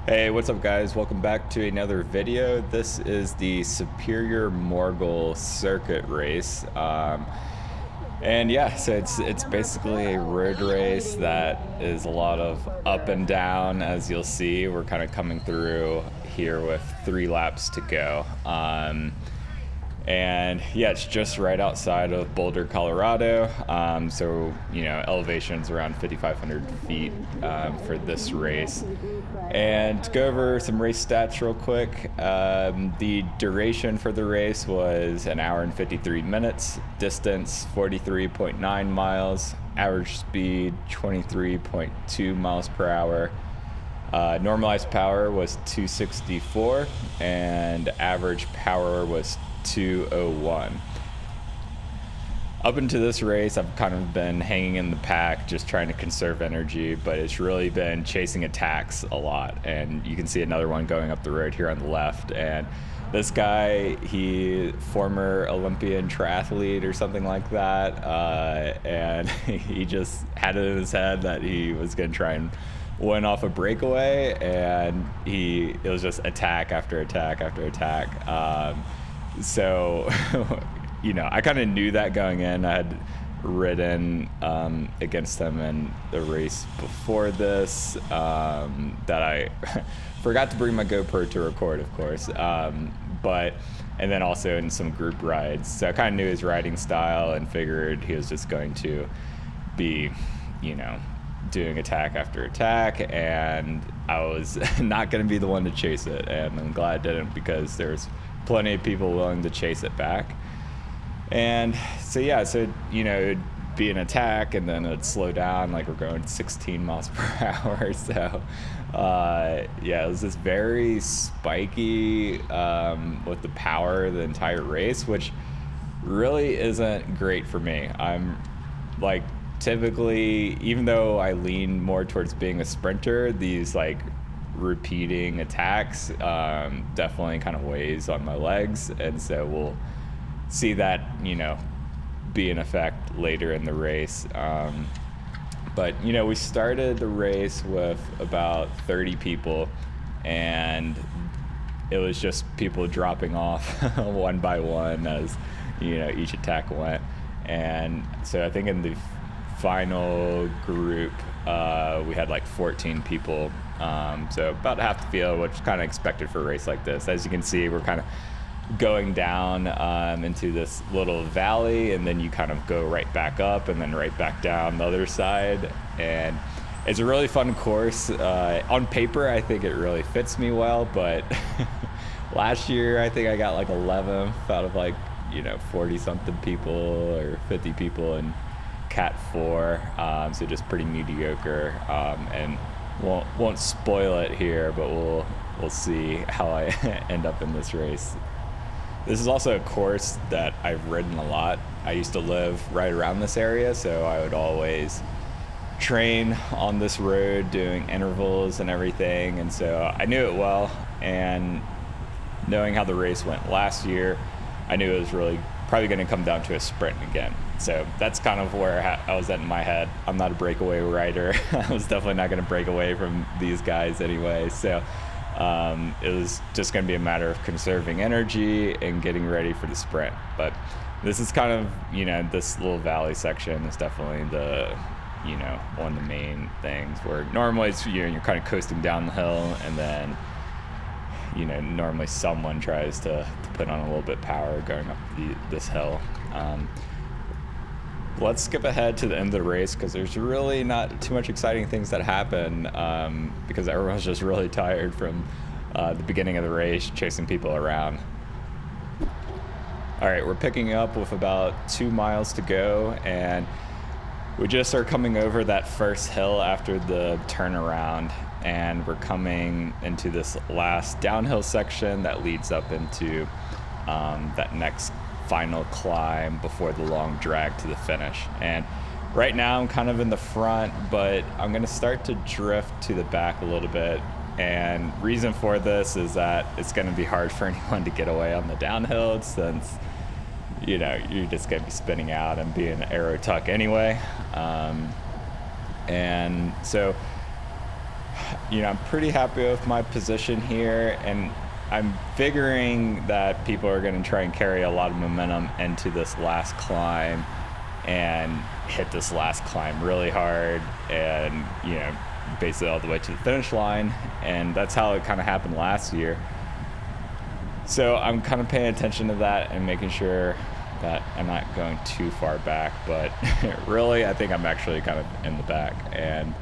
Hey, what's up guys? Welcome back to another video. This is the Superior Morgul circuit race. And yeah, so it's basically a road race that is a lot of up and down, as you'll see. We're kind of coming through here with 3 laps to go. And yeah, it's just right outside of Boulder, Colorado. So, elevation's around 5,500 feet for this race. And to go over some race stats real quick, the duration for the race was 1 hour and 53 minutes, distance 43.9 miles, average speed 23.2 miles per hour. Normalized power was 264, and average power was 201. Up into this race, I've kind of been hanging in the pack, just trying to conserve energy, but it's really been chasing attacks a lot. And you can see another one going up the road here on the left. And this guy, he former Olympian triathlete or something like that, and he just had it in his head that he was going to try and win off a breakaway, and it was just attack after attack after attack. So, I kind of knew that going in. I had ridden against him in the race before this, that I forgot to bring my GoPro to record, of course, and then also in some group rides. So I kind of knew his riding style and figured he was just going to be, doing attack after attack, and I was not going to be the one to chase it, and I'm glad I didn't, because there's plenty of people willing to chase it back. And so it'd be an attack, and then it'd slow down, like we're going 16 miles per hour. So it was just very spiky with the power the entire race, which really isn't great for me. I'm like, typically, even though I lean more towards being a sprinter, these like repeating attacks definitely kind of weighs on my legs, and so we'll see that be an effect later in the race. But we started the race with about 30 people, and it was just people dropping off one by one as each attack went. And so I think in the final group we had like 14 people, so about half the field, which is kind of expected for a race like this. As you can see, we're kind of going down into this little valley, and then you kind of go right back up and then right back down the other side. And it's a really fun course. On paper, I think it really fits me well, but last year I think I got like 11th out of like 40 something people or 50 people in Cat 4, so just pretty mediocre, and won't spoil it here, but we'll see how I end up in this race. This is also a course that I've ridden a lot. I used to live right around this area, so I would always train on this road doing intervals and everything, and so I knew it well. And knowing how the race went last year, I knew it was really probably going to come down to a sprint again. So that's kind of where I was at in my head. I'm not a breakaway rider. I was definitely not going to break away from these guys anyway. So it was just going to be a matter of conserving energy and getting ready for the sprint. But this is kind of, this little valley section is definitely the, one of the main things, where normally it's, you're kind of coasting down the hill, and then, normally someone tries to put on a little bit of power going up this hill. Let's skip ahead to the end of the race, because there's really not too much exciting things that happen, because everyone's just really tired from the beginning of the race, chasing people around. All right, we're picking up with about 2 miles to go, and we just are coming over that first hill after the turnaround, and we're coming into this last downhill section that leads up into that next final climb before the long drag to the finish. And right now I'm kind of in the front, but I'm going to start to drift to the back a little bit. And reason for this is that it's going to be hard for anyone to get away on the downhill, since you're just going to be spinning out and being an aero tuck anyway. And so I'm pretty happy with my position here, and I'm figuring that people are going to try and carry a lot of momentum into this last climb and hit this last climb really hard and, basically all the way to the finish line. And that's how it kind of happened last year. So I'm kind of paying attention to that and making sure that I'm not going too far back. But really, I think I'm actually kind of in the back. And,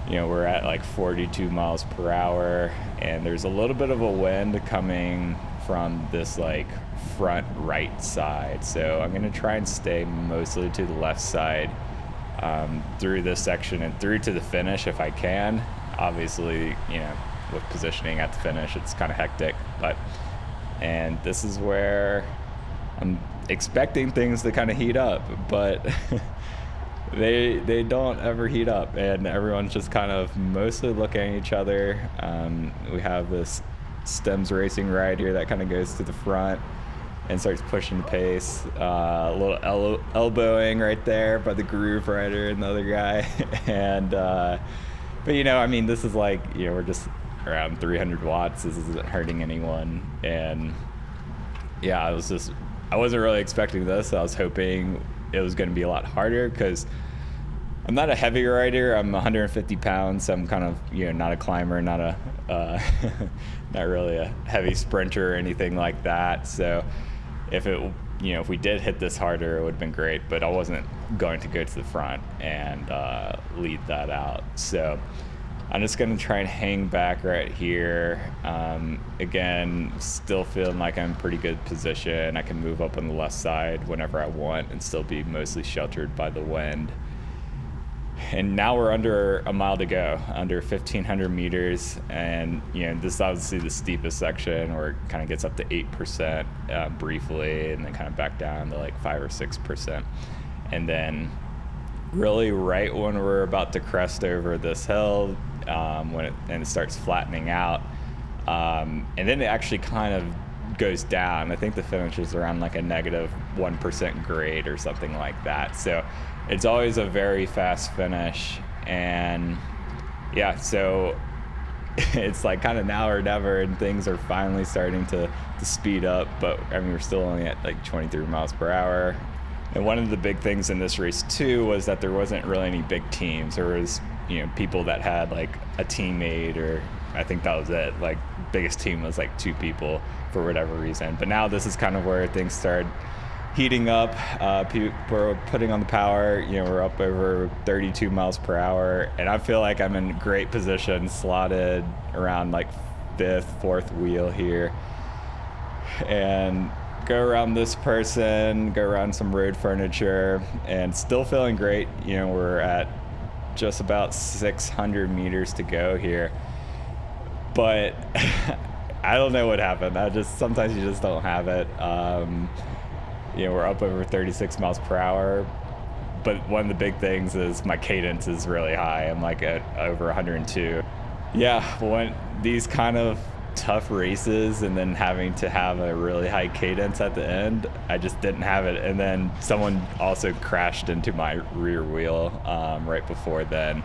we're at like 42 miles per hour, and there's a little bit of a wind coming from this like front right side. So I'm going to try and stay mostly to the left side through this section and through to the finish if I can. Obviously, with positioning at the finish, it's kind of hectic, and this is where I'm expecting things to kind of heat up, but they don't ever heat up, and everyone's just kind of mostly looking at each other. We have this stems racing ride here that kind of goes to the front and starts pushing the pace. A little elbowing right there by the groove rider and the other guy. And but this is like, we're just around 300 watts. This isn't hurting anyone. And yeah, I wasn't really expecting this. I was hoping it was going to be a lot harder, because I'm not a heavy rider. I'm 150 pounds. So I'm kind of, not a climber, not not really a heavy sprinter or anything like that. So if we did hit this harder, it would have been great, but I wasn't going to go to the front and lead that out. So I'm just going to try and hang back right here. Again, still feeling like I'm in pretty good position. I can move up on the left side whenever I want and still be mostly sheltered by the wind. And now we're under a mile to go, under 1,500 meters. And, this is obviously the steepest section, where it kind of gets up to 8% briefly, and then kind of back down to like 5 or 6%. And then really right when we're about to crest over this hill, when it starts flattening out, and then it actually kind of goes down. I think the finish is around like a negative 1% grade or something like that. So it's always a very fast finish. And yeah, so it's like kind of now or never, and things are finally starting to speed up. But we're still only at like 23 miles per hour. And one of the big things in this race too was that there wasn't really any big teams. There was, people that had like a teammate, or I think that was it. Like biggest team was like 2 people for whatever reason. But now this is kind of where things started heating up. People are putting on the power. We're up over 32 miles per hour, and I feel like I'm in great position, slotted around like 5th, 4th wheel here, and go around this person, go around some road furniture, and still feeling great. We're at just about 600 meters to go here, but I don't know what happened. Sometimes you just don't have it. We're up over 36 miles per hour, but one of the big things is my cadence is really high. I'm like at over 102. Yeah, when these kind of tough races and then having to have a really high cadence at the end, I just didn't have it. And then someone also crashed into my rear wheel right before then.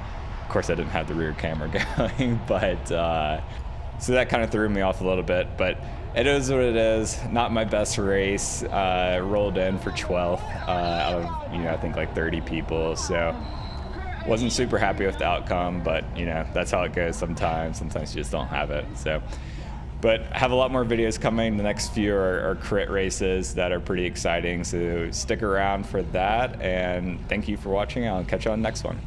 Of course, I didn't have the rear camera going, but so that kind of threw me off a little bit. But it is what it is. Not my best race. Rolled in for 12th out of I think like 30 people. So wasn't super happy with the outcome, but that's how it goes sometimes. Sometimes you just don't have it. So. But I have a lot more videos coming. The next few are crit races that are pretty exciting. So stick around for that. And thank you for watching. I'll catch you on the next one.